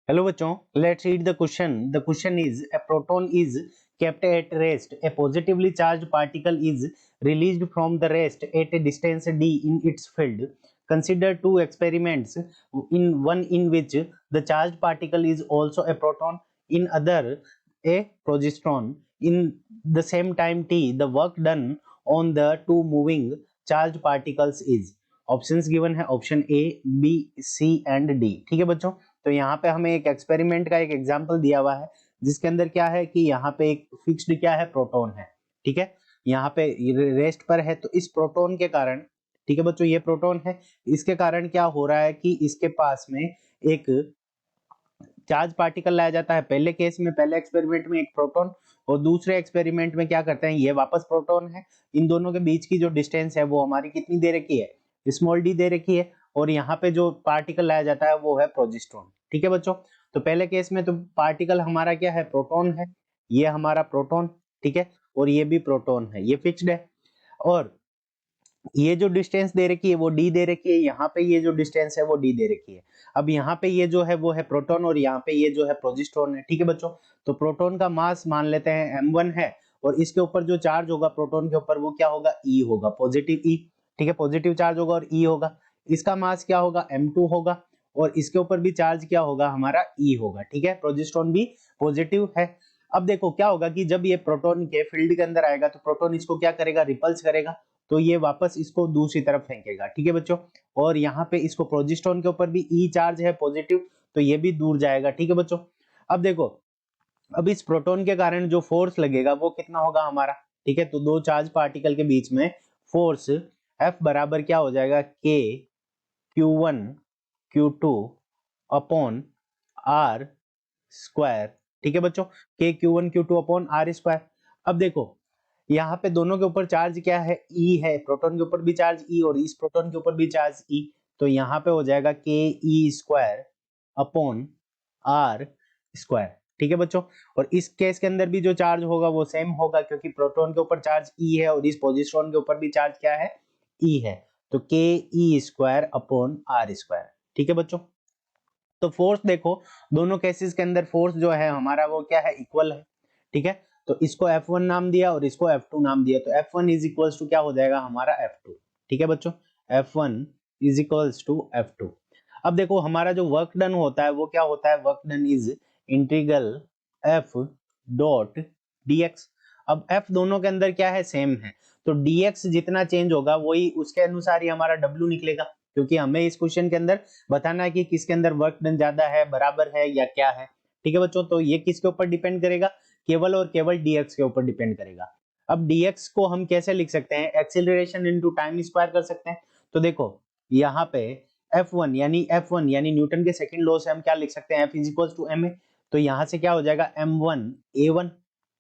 Hello बच्चों, let's read the question. The question is a proton is kept at rest. A positively charged particle is released from the rest at a distance d in its field. Consider two experiments, in one in which the charged particle is also a proton, in other a progesterone. In the same time t, the work done on the two moving charged particles is. Options given है, option A, B, C and D. ठीक है बच्चों, तो यहाँ पे हमें एक experiment का एक एग्जांपल दिया हुआ है जिसके अंदर क्या है कि यहाँ पे एक फिक्स्ड क्या है, प्रोटॉन है. ठीक है, यहाँ पे रेस्ट पर है, तो इस प्रोटॉन के कारण, ठीक है बच्चों, ये प्रोटॉन है, इसके कारण क्या हो रहा है कि इसके पास में एक चार्ज पार्टिकल लाया जाता है. पहले केस में, पहले एक्सपेरिमेंट में एक प्रोटॉन, और दूसरे एक्सपेरिमेंट में क्या करते हैं, ये वापस प्रोटॉन है. इन दोनों के बीच की जो डिस्टेंस है वो हमारी कितनी दे रखी है, स्मॉल डी दे रखी है, और यहाँ पे जो पार्टिकल लाया जाता है वो है प्रोजेस्ट्रॉन. ठीक है बच्चों, तो पहले केस में तो पार्टिकल हमारा क्या है, प्रोटॉन है, ये हमारा प्रोटॉन, ठीक है, और ये भी प्रोटॉन है, ये फिक्स्ड है, और ये जो डिस्टेंस दे रखी है वो डी दे रखी है, यहाँ पे ये जो डिस्टेंस है वो डी दे रखी है. अब यहाँ पे ये जो है वो है प्रोटॉन, और यहाँ पे ये जो है प्रोजेस्ट्रॉन है. ठीक है बच्चों, तो प्रोटॉन का मास मान लेते हैं m1 है, और इसके ऊपर जो चार्ज होगा प्रोटॉन के ऊपर वो क्या होगा, E होगा, पॉजिटिव E. ठीक है, पॉजिटिव चार्ज होगा और E होगा. इसका मास क्या होगा, m2 होगा, और इसके ऊपर भी चार्ज क्या होगा, हमारा E होगा. ठीक है, प्रोजेस्ट्रॉन भी पॉजिटिव है. अब देखो क्या होगा कि जब ये प्रोटॉन के फील्ड के अंदर आएगा तो प्रोटॉन इसको क्या करेगा, रिपल्स करेगा, तो ये वापस इसको दूसरी तरफ फेंकेगा. ठीक है बच्चों, और यहाँ पे इसको प्रोजेस्ट्रॉन के ऊपर भी ई चार्ज है पॉजिटिव, तो ये भी दूर जाएगा. ठीक है बच्चों, अब देखो, अब इस प्रोटॉन के कारण जो फोर्स लगेगा वो कितना होगा हमारा. ठीक है, तो दो चार्ज पार्टिकल के बीच में फोर्स F बराबर क्या हो जाएगा, K Q1 Q2 upon R square. ठीक है बच्चों, K Q1 Q2 upon R square. अब देखो यहाँ पे दोनों के ऊपर चार्ज क्या है, E है, प्रोटॉन के ऊपर भी चार्ज E और इस प्रोटॉन के ऊपर भी चार्ज E, तो यहाँ पे हो जाएगा के E square upon are square. ठीक है बच्चों, और इस केस के अंदर भी जो चार्ज होगा वो सेम होगा, क्योंकि प्रोटॉन के ऊपर चार्ज E है और इस पोजिट्रॉन के ऊपर भी चार्ज क्या है, E है, तो के E square upon are square. ठीक है बच्चों, तो फोर्स देखो, दोनों केसेस के अंदर फोर्स जो है हमारा वो क्या है, इक्वल है. ठीक है, तो इसको F1 नाम दिया और इसको F2 नाम दिया, तो F1 इज इक्वल्स टू क्या हो जाएगा हमारा F2. ठीक है बच्चों, F1 is equals to F2. अब देखो हमारा जो वर्क डन होता है वो क्या होता है, work done is integral F dot dx. अब F दोनों के अंदर क्या है, सेम है, तो dx जितना चेंज होगा वही उसके अनुसार ही हमारा W निकलेगा, क्योंकि हमें इस क्वेश्चन के अंदर बताना है कि किसके अंदर वर्क डन ज्यादा है, बराबर है या क्या है. ठीक है बच्चों, तो ये किसके ऊपर डिपेंड करेगा, केवल और केवल dx के ऊपर डिपेंड करेगा. अब dx को हम कैसे लिख सकते हैं, एक्सीलरेशन इनटू टाइम स्क्वायर कर सकते हैं. तो देखो यहाँ पे F1 यानी न्यूटन के सेकंड लॉ से हम क्या लिख सकते हैं, F is equal to ma. तो यहाँ से क्या हो जाएगा m1 a1,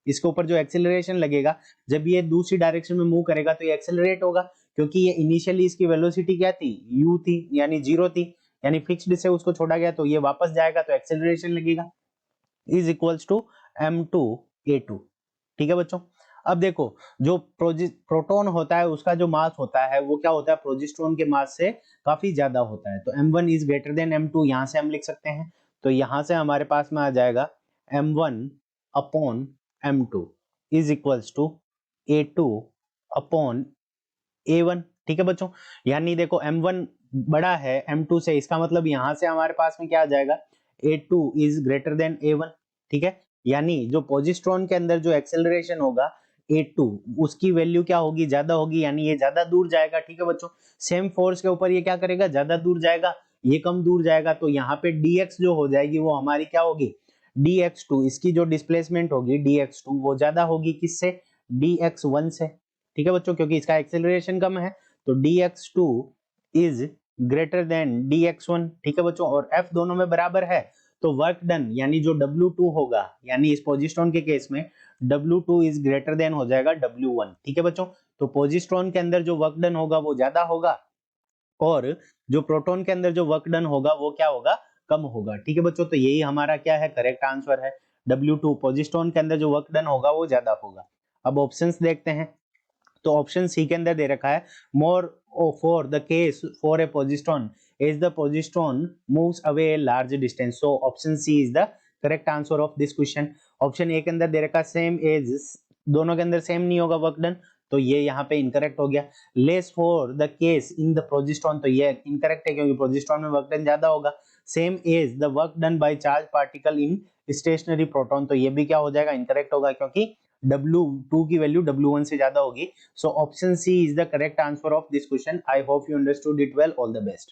इसके ऊपर जो एक्सीलरेशन लगेगा जब ये दूसरी डायरेक्शन में मूव करेगा तो ये एक्सेलरेट होगा, क्योंकि ये इनिशियली इसकी वेलोसिटी क्या थी, u थी, यानी जीरो थी, यानी फिक्स्ड से उसको छोड़ा गया तो ये वापस जाएगा तो एक्सेलरेशन लगेगा, is equals to m2 a2. ठीक है बच्चों, अब देखो जो प्रोटॉन होता है उसका जो मास होता है वो क्या होता है, प्रोजेस्ट्रॉन के मास से काफी ज्यादा होता है, तो m1 is greater than m2 यहां से हम लिख सकते हैं. तो यहां से हमारे पास में आ जाएगा m1 upon m2 is equals to a2 upon a1. ठीक है बच्चों, यानी देखो m1 बड़ा है m2 से, इसका मतलब यहां से हमारे पास में क्या आ जाएगा, a2 is greater than a1. ठीक है, यानी जो पोजिट्रॉन के अंदर जो एक्सेलरेशन होगा a2 उसकी वैल्यू क्या होगी, ज्यादा होगी, यानी ये ज्यादा दूर जाएगा. ठीक है बच्चों, सेम फोर्स के ऊपर ये क्या करेगा, ज्यादा दूर जाएगा, ये कम दूर जाएगा, तो यहाँ पे dx जो हो जाएगी वो हमारी क्या होगी, dx2, इसकी जो डिस्प्लेसमेंट होगी dx2 वो ज्यादा होगी किससे, dx1 से. ठीक है बच्चों, क्योंकि इसका एक्सेलरेशन कम है, तो dx2 is greater than dx1. ठीक है बच्चों, और f दोनों में बराबर है, तो वर्क डन यानी जो W2 होगा, यानी इस पोजिट्रॉन के केस में W2 इज ग्रेटर देन हो जाएगा W1. ठीक है बच्चों, तो पोजिट्रॉन के अंदर जो वर्क डन होगा वो ज्यादा होगा, और जो प्रोटॉन के अंदर जो वर्क डन होगा वो क्या होगा, कम होगा. ठीक है बच्चों, तो यही हमारा क्या है, करेक्ट आंसर है, W2 पोजिट्रॉन के अंदर जो वर्क डन होगा वो ज्यादा होगा. अब ऑप्शंस देखते हैं, तो ऑप्शन सी के अंदर दे रखा है, more for the case for a positron as the positron moves away a large distance. So option C is the correct answer of this question. Option A के अंदर दे रखा सेम एज, दोनों के अंदर सेम नहीं होगा वर्क डन, तो ये यहाँ पे इनकरेक्ट हो गया. Less for the case in the progesterone, तो ये इनकरेक्ट है क्योंकि प्रोजेस्ट्रॉन में वर्क डन ज्यादा होगा. Same as the work done by charge particle in stationary proton, तो ये भी क्या हो जाएगा, इनकरेक्ट होगा क्योंकि W2 की वैल्यू W1 से ज्यादा होगी. So option C is the correct answer of this question. I hope you understood it well. All the best.